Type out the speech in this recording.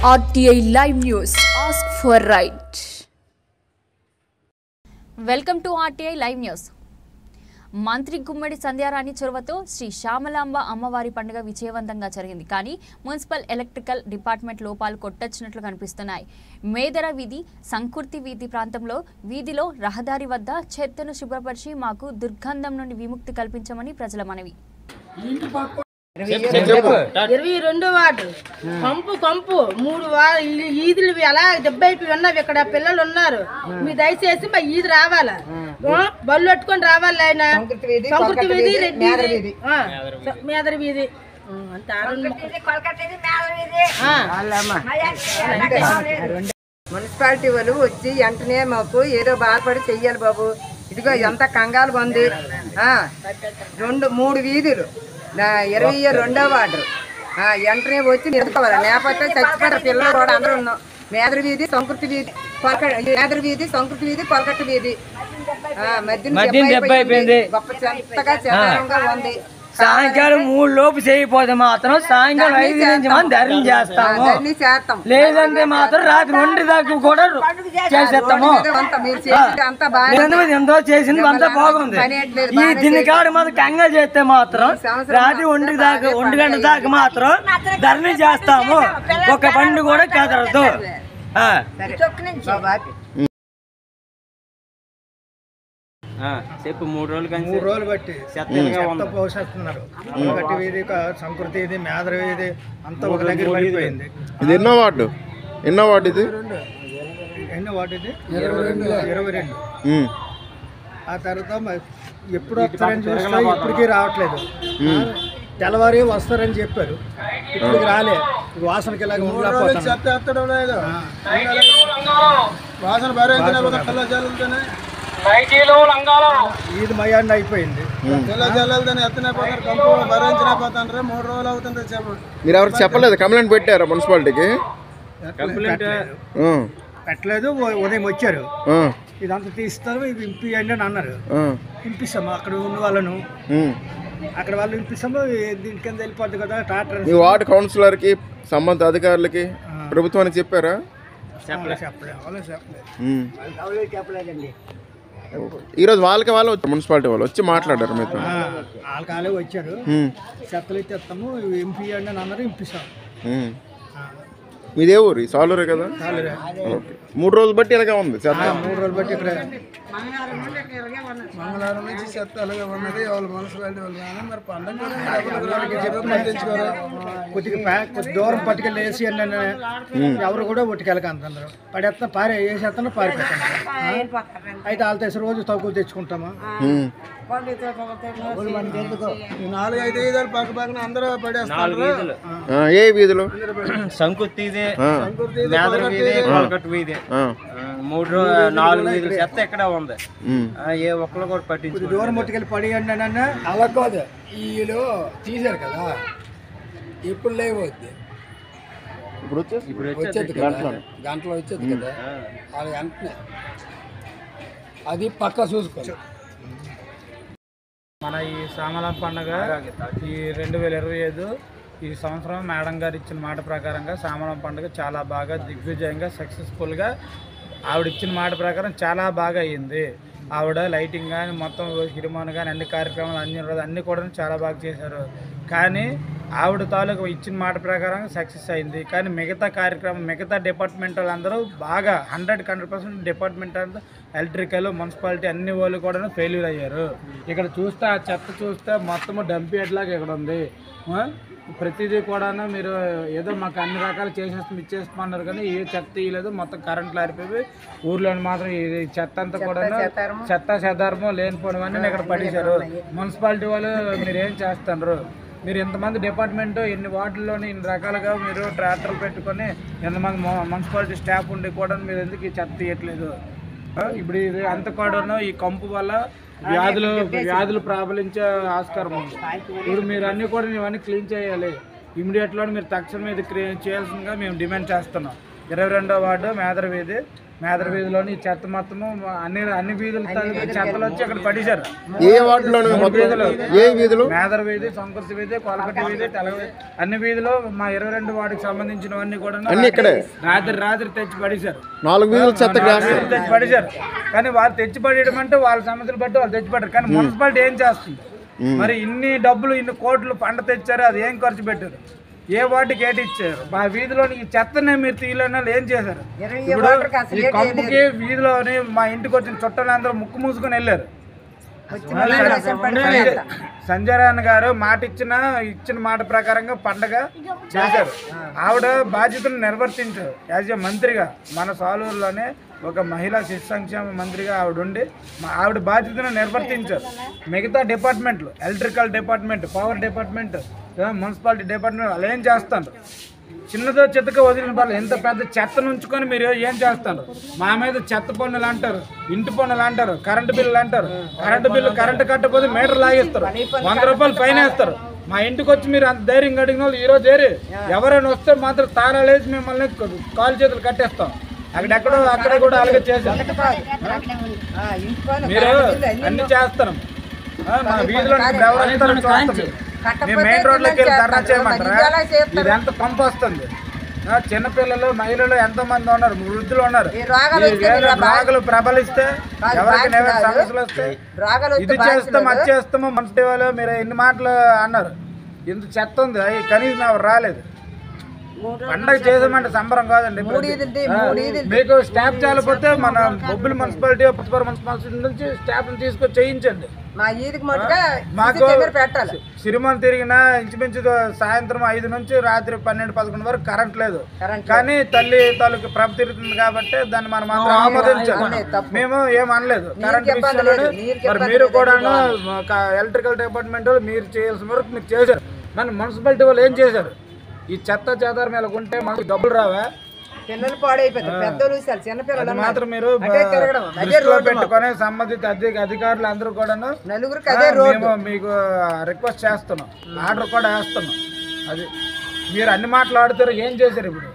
RTI Live News. Ask for right. Welcome to RTI Live News. మంత్రి గుమ్మడి సంధ్యారాణి చొరవతో శ్రీ శ్యామలాంబ అమ్మవారి పండుగ విజయవంతంగా జరిగింది. కానీ మున్సిపల్ ఎలక్ట్రికల్ డిపార్ట్మెంట్ లోపాలు కొట్టొచ్చినట్లు కనిపిస్తున్నాయి. మేదర వీధి, సంకుర్తి వీధి ప్రాంతంలో వీధిలో రహదారి వద్ద చెత్తను శుభ్రపరిచి మాకు దుర్గంధం నుండి విముక్తి కల్పించమని ప్రజల మనవి. 22 వార్డు కంపు 3 ఈదులు ఎలా దెబ్బైపోయి ఉన్నవి. ఇక్కడ పిల్లలు ఉన్నారు. మీ దయచేసి మా ఈది రావాలా, బళ్ళు పెట్టుకొని రావాలి. ఆయన సంకృతి వీధి, రెడ్డి మేదర వీధి, మున్సిపాలిటీ వాళ్ళు వచ్చి వెంటనే మాకు ఏదో బాధపడి చెయ్యాలి బాబు. ఇదిగో ఎంత కంగాలు ఉంది. 3 వీధులు 22వ వార్డు వెంటనే వచ్చి నిలుపుకోవాలి. లేకపోతే చచ్చిపోతారు పిల్లలు కూడా. అందరూ ఉన్నాం. మేదర వీధి, సంకృతి వీధి, మేదర వీధి, సంకృతి వీధి, కొలకట్ట వీధి మధ్య గొప్ప చెత్తగా చెత్తగా ఉంది. సాయంకాలం 3 లోపు చేయకపోతే మాత్రం సాయంకాలం 5 నుంచి మనం ధర్నా చేస్తాం. లేదంటే మాత్రం రాత్రి 1 దాకా కూడా చేసేస్తాము. ఎంతో చేసింది అంతా బాగుంది. ఈ దీని కాడ మాత్రం కంగా చేస్తే మాత్రం రాత్రి 1 గంట దాకా మాత్రం ధర్నా చేస్తాము. ఒక బండి కూడా కదలదు. చెప్పు 3 రోజులు బట్టి పోసేస్తున్నారు. వీధి, సంకృతి వీధి, మేదర వీధి అంతా ఒక దగ్గర పడిపోయింది. ఇది ఎన్నో వార్డు ఇది? ఎన్నో వార్డు ఇది? 22. ఆ తర్వాత ఎప్పుడు వస్తారని చూస్తే ఇప్పటికీ రావట్లేదు. తెల్లవారి వస్తారని చెప్పారు, ఇప్పుడు రాలే. వాసనకి ఇలాగ వాసన ఈది మయాన్ని అయిపోయింది. మీరు ఎవరికి చెప్పలేదు? కంప్లైంట్ పెట్టారా మున్సిపాలిటీకి? పెట్టలేదు. ఉదయం వచ్చారు, ఇదంతా తీస్తారు, ఇది ఇంపియండి అని అన్నారు. ఇంపిస్తాము. అక్కడ ఉన్న వాళ్ళను అక్కడ వాళ్ళు ఇంపిస్తాము. దీని కింద వెళ్ళిపోద్ది కదా ట్రాక్టర్. మీ వార్డు కౌన్సిలర్ కి, సంబంధిత అధికారులకి, ప్రభుత్వానికి చెప్పారా? చెప్పలేదండి. ఈరోజు వాళ్ళకి మున్సిపాలిటీ వాళ్ళు వచ్చి మాట్లాడారు మీతో? వాళ్ళకి వచ్చారు. చెత్తలు తెస్తాము, ఎంపీ అండి అని అన్నారు. ఇంపిస్తాం. మీదే ఊరు? సాలూరే కదా. 3 రోజులు బట్టి ఇలాగే ఉంది. 3 రోజులు బట్టి ఇక్కడ మంగళవారం నుంచి చెత్త అలాగే ఉన్నది. వాళ్ళు మున్సిపాలిటీ వాళ్ళు మరి పండుగ కొద్దిగా దూరం పట్టుకెళ్ళి వేసి ఎవరు కూడా ఒట్టుకెళ్ళకంటున్నారు. పడేస్తా వేసేస్తున్నా, పారిపోతున్నారు. అయితే వాళ్ళతో రోజు తక్కువ తెచ్చుకుంటామా? 4-5 వీధులు పక్క పక్కన అందరూ పడేస్తారు. ఏ వీధులు? సంకుర్తి వీధి, మేదర వీధి, కొలకట్ట వీధి, 4 వీధులు చెత్త ఎక్కడ ఉంది. ఏ ఒక్కరు కూడా పట్టించి దూరం ముట్టుకెళ్ళి పడియండి అని అలా కాదు. వీళ్ళు తీసారు కదా, ఇప్పుడు లేవద్ది. ఇప్పుడు వచ్చేది కదా, గంటలో వచ్చేది కదా. వాళ్ళు వెంటనే అది పక్క చూసుకోవాలి. మన ఈ శ్యామలాంబ పండుగ ఈ 2025 ఈ సంవత్సరం మేడం గారు ఇచ్చిన మాట ప్రకారంగా శ్యామలాంబ పండుగ చాలా బాగా దిగ్విజయంగా సక్సెస్ఫుల్గా ఆవిడ ఇచ్చిన మాట ప్రకారం చాలా బాగా అయ్యింది. ఆవిడ లైటింగ్ కానీ మొత్తం హిరిమాన్ కానీ అన్ని కార్యక్రమాలు అన్నీ కూడా చాలా బాగా చేశారు. కానీ ఆవిడ తాలూకు ఇచ్చిన మాట ప్రకారం సక్సెస్ అయింది. కానీ మిగతా డిపార్ట్మెంట్ వాళ్ళందరూ బాగా 100% డిపార్ట్మెంట్ అంతా ఎలక్ట్రికల్, మున్సిపాలిటీ అన్ని వాళ్ళు కూడా ఫెయిల్యూర్ అయ్యారు. ఇక్కడ చూస్తే ఆ చెత్త చూస్తే మొత్తం డంప్ యార్డ్ ఇక్కడ ఉంది. ప్రతిదీ కూడా మీరు ఏదో మాకు అన్ని రకాలు ఇచ్చేస్తున్నారు కానీ ఏ చెత్త ఇవ్వలేదు. మొత్తం కరెంట్లు ఆరిపోయి ఊర్లోని మాత్రం ఈ చెత్త అంతా కూడా చెత్త చెదారము లేనిపోవడం ఇక్కడ పడేశారు. మున్సిపాలిటీ వాళ్ళు మీరు ఏం చేస్తున్నారు? మీరు ఎంతమంది డిపార్ట్మెంట్, ఎన్ని వార్డుల్లోని ఇన్ని రకాలుగా మీరు ట్రాక్టర్లు పెట్టుకొని ఎంతమంది మున్సిపాలిటీ స్టాఫ్ ఉండి కూడా మీరు ఎందుకు ఈ చెత్త తీయట్లేదు? ఇప్పుడు ఇది అంత కూడా ఈ కంపు వల్ల వ్యాధులు ప్రాబలించే ఆస్కారం ఉంది. ఇప్పుడు మీరు అన్నీ కూడా ఇవన్నీ క్లీన్ చేయాలి. ఇమీడియట్లో మీరు తక్షణం ఇది చేయాల్సిందిగా మేము డిమాండ్ చేస్తున్నాం. 22వ వార్డు మేదర వీధిలోని చెత్త మొత్తము అన్ని వీధులు చెత్తలు వచ్చి అక్కడ పడేశారు. ఏ వార్డులోను? ఏ వీధులు? మేదర వీధి, సంకుర్తి వీధి, కొలకటి వీధి, అన్ని వీధిలో మా 22 వార్డుకి సంబంధించినవన్నీ కూడా రాత్రి తెచ్చి పడేశారు. 4 వీధులు చెత్త తెచ్చి పడేశారు. కానీ వాళ్ళు తెచ్చి పడేయడం అంటే వాళ్ళ సమస్యలు బట్టి వాళ్ళు తెచ్చి పడ్డారు. కానీ మున్సిపాలిటీ ఏం చేస్తుంది మరి? ఇన్ని డబ్బులు ఇన్ని కోట్లు పంట తెచ్చారు, అది ఏం ఖర్చు పెట్టారు? ఏ వార్డుకి ఏటి ఇచ్చారు? మా వీధిలోని ఈ చెత్తనే మీరు తీయలేని ఏం చేశారు? ఇప్పుడు ఈ కంపుకి వీధిలోని మా ఇంటికి వచ్చిన చుట్టాలు అందరూ ముక్కు మూసుకొని వెళ్ళారు. సంజయ్ రాయన్ గారు ఇచ్చిన మాట ప్రకారంగా పండగ చేశారు. ఆవిడ బాధ్యతను నిర్వర్తించారు. యాజ్ ఏ మంత్రిగా మన సాలూరులోనే ఒక మహిళా శిశు సంక్షేమ మంత్రిగా ఆవిడ బాధ్యతను నిర్వర్తించారు. మిగతా డిపార్ట్మెంట్లు, electrical department, power department, municipality department వాళ్ళు ఏం చేస్తారు? చిన్నదో చెత్తగా వదిలిన పర్లేదు, ఎంత పెద్ద చెత్తను ఉంచుకొని మీరు ఏం చేస్తారు? మా మీద చెత్త పన్నులు అంటారు, ఇంటి పన్నులు అంటారు, కరెంటు బిల్లులు అంటారు. కరెంటు కట్టకపోతే మీటర్ లాగేస్తారు, 100 రూపాయలు ఫైన్ వేస్తారు. మా ఇంటికి వచ్చి మీరు అంత ధైర్యంగా అడిగిన వాళ్ళు ఈరోజు ఎవరైనా వస్తే మాత్రం తాళాలు వేసి మిమ్మల్ని కాలు చేతులు కట్టేస్తాం. అక్కడ కూడా అలాగే చేశారు. మీరు అన్ని చేస్తారు. మన వీధిలో మెయిన్ రోడ్లోకి వెళ్ళి ధర్నా చేయమంటారా? ఇది ఎంత పంపు వస్తుంది? చిన్నపిల్లలు, మహిళలు ఎంతో మంది ఉన్నారు, వృద్ధులు ఉన్నారు. రోగాలు ప్రబలిస్తే ఎవరికి సమస్యలు వస్తాయి. ఇది చేస్తాం, అది చేస్తాము. మున్సిపల్ వాళ్ళు మీరు ఎన్ని మాటలు అన్నారు? ఇంత చెత్త ఉంది, కనీసం ఎవరు రాలేదు. పండగ చేసామంటే సంబరం కాదండి. మీకు స్టాఫ్ చాలపోతే మన బొబ్బిలి మున్సిపాలిటీ, పుత్తూరు మున్సిపాలిటీ నుంచి స్టాఫ్ తీసుకొచ్చి చేయించండి. మాకు సిరిమన్ తిరిగిన ఇంచుమించు సాయంత్రం 5 నుంచి రాత్రి 12-11 వరకు కరెంట్ లేదు. కానీ తల్లి తాలూకు ప్రభ తిరుగుతుంది కాబట్టి దాన్ని మనం అందరం ఆమోదించాలి. మేము ఏమనలేదు కరెంట్ విషయంలో. మరి మీరు కూడా ఎలక్ట్రికల్ డిపార్ట్మెంట్ మీరు చేయాల్సిన వరకు మీరు చేశారు. మన మున్సిపాలిటీ వాళ్ళు ఏం చేశారు? ఈ చెత్త చెదారం మీద ఉంటే మనకు డబ్బులు రావా? పిల్లలు పాడైపోతారు, పెద్దలు చిన్నపిల్లలు మాత్రం మీరు దృష్టిలో పెట్టుకొని సంబంధిత అధికారులు అందరూ కూడా మీకు రిక్వెస్ట్ చేస్తున్నాం, ఆర్డర్ కూడా వేస్తున్నాం. అది మీరు అన్ని మాట్లాడుతారు, ఏం చేశారు ఇప్పుడు?